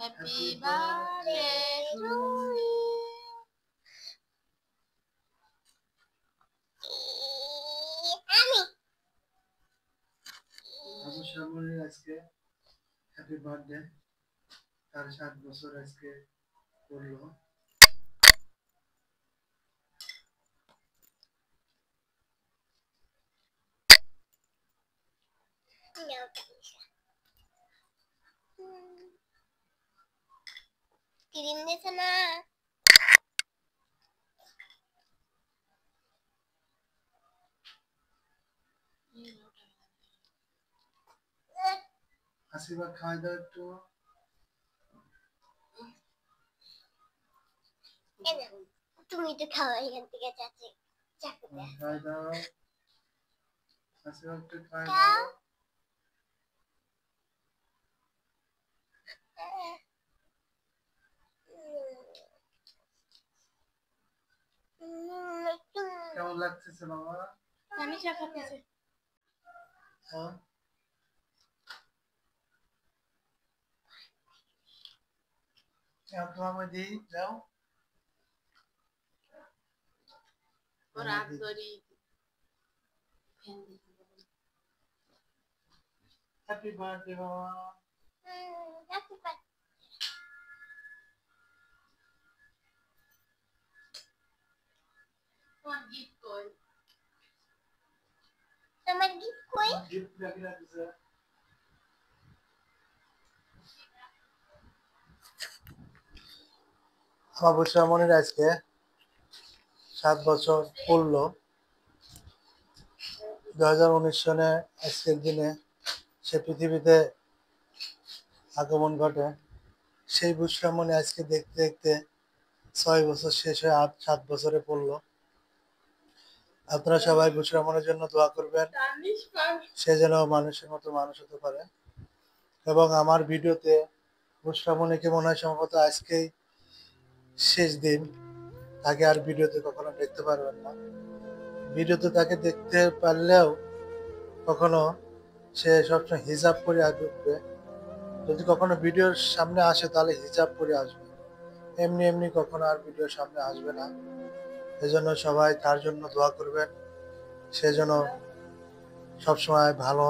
Happy birthday to you. Abu শ্যামলের আজকে happy birthday, তার 7 বছর আজকে পড়লো। ক্রিম দিছে না আশীর্বাদ খাওয়াই দাও একটু। তুমি তো খাওয়া এখান থেকে চাচি চাকু দে খাওয়াই দাও, আশীর্বাদ একটু খাওয়াই দাও। কেমন লাগতেছে বাবা? আমি চা খাচ্ছি। হ্যাঁ, তোমার দিই যাও। রাত ধরি হ্যাপি বার্থডে বাবা। হ্যাপি বার্থডে তোমার গিফট কই? তোমার গিফট কই? গিফট লাগি লাগছে। আবু শ্যামলের আজকে 7 বছর পড়লো। 2019 সনে আজকের দিনে সে পৃথিবীতে আগমন ঘটে। সেই বুশরামণি আজকে দেখতে দেখতে 6 বছর শেষ হয়ে 7 বছরে পড়লো। আপনারা সবাই বুশরামণের জন্য দোয়া করবেন, সে যেন মানুষের মতো মানুষ হতে পারে। এবং আমার ভিডিওতে বুশরামণিকে মনে হয় সম্ভবত আজকেই শেষ দিন, তাকে আর ভিডিওতে কখনো দেখতে পারবেন না। ভিডিওতে তাকে দেখতে পারলেও কখনো সে সবসময় হিজাব পরে ঢুকবে। যদি কখনো ভিডিওর সামনে আসে তাহলে হিজাব পরে আসবে, এমনি এমনি কখনো আর ভিডিওর সামনে আসবে না। এজন্য সবাই তার জন্য দোয়া করবেন, সে যেন সবসময় ভালো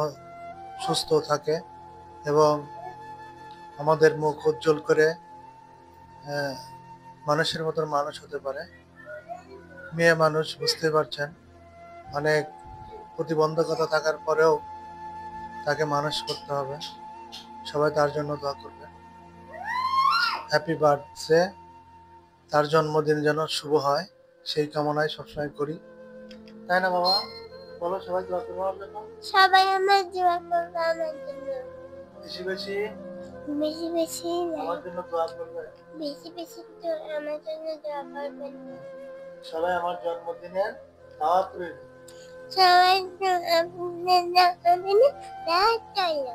সুস্থ থাকে এবং আমাদের মুখ উজ্জ্বল করে মানুষের মতন মানুষ হতে পারে। মেয়ে মানুষ, বুঝতে পারছেন, অনেক প্রতিবন্ধকতা থাকার পরেও তাকে মানুষ করতে হবে। সবাই তার জন্য দোয়া করবে। হ্যাপি বার্থডে, তার জন্মদিন যেন শুভ হয় সেই কামনায় সবসময় করি, তাই না বাবা? বলো সবাই দোয়া করবো আমার জন্য। সবাই আমার দোয়া করবে আমার জন্য। বেশি বেশি বেশি বেশি আমার জন্য দোয়া করবে। বেশি বেশি তো আমার জন্য দোয়া করবেন। সবাই আমার জন্মদিনের দাওয়াত রইল। সবাই আপনার জন্মদিনে দাওয়াত রইল।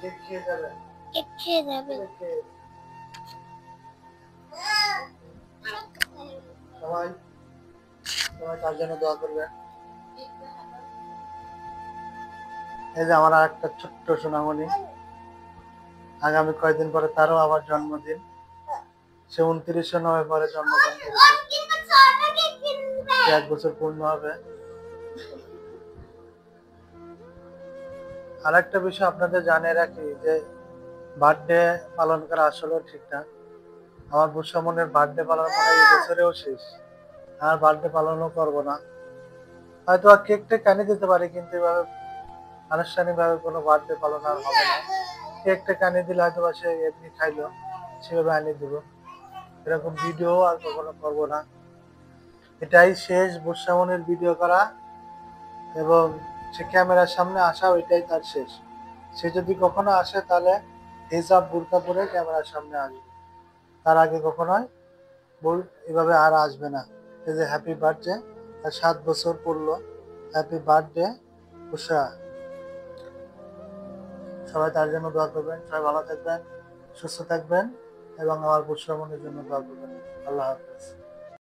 কেক খেয়ে যাবেন। কেক খেয়ে যাবেন। সবাই সবাই তার জন্য দোয়া করবেন। এই যে আমার একটা ছোট্ট সোনামণি, আগামী কয়েকদিন পরে তারও আবার জন্মদিন। সে 29শে নভেম্বরে জন্মগ্রহণ করেছে। 1 বছর পূর্ণ হবে। আর একটা বিষয় আপনাদের জানিয়ে রাখি যে বার্থডে পালন করা আসলে ঠিক না। আমার বুশরামনের বার্থডে পালন করা এই বছরেও শেষ, আর বার্থডে পালনও করবো না। হয়তো আর কেকটা কেনে দিতে পারি, কিন্তু এভাবে আনুষ্ঠানিকভাবে কোনো বার্থডে পালন আর হবে না। কেকটা কানে দিলে হয়তো বা সে এমনি খাইলো, সেভাবে আনিয়ে দেবো। এরকম ভিডিও আর কখনো করবো না। এটাই শেষ বুশরামনের ভিডিও করা এবং সে ক্যামেরার সামনে আসা, এটাই তার শেষ। সে যদি কখনো আসে তাহলে হিজাব বুরকা পরে ক্যামেরার সামনে আসবে, তার আগে কখনোই এভাবে আর আসবে না। এই যে হ্যাপি বার্থডে, আর 7 বছর পড়লো। হ্যাপি বার্থডে উষা। সবাই তার জন্য দোয়া করবেন। সবাই ভালো থাকবেন, সুস্থ থাকবেন এবং আমার বুশরামনের জন্য দোয়া করবেন। আল্লাহ হাফেজ।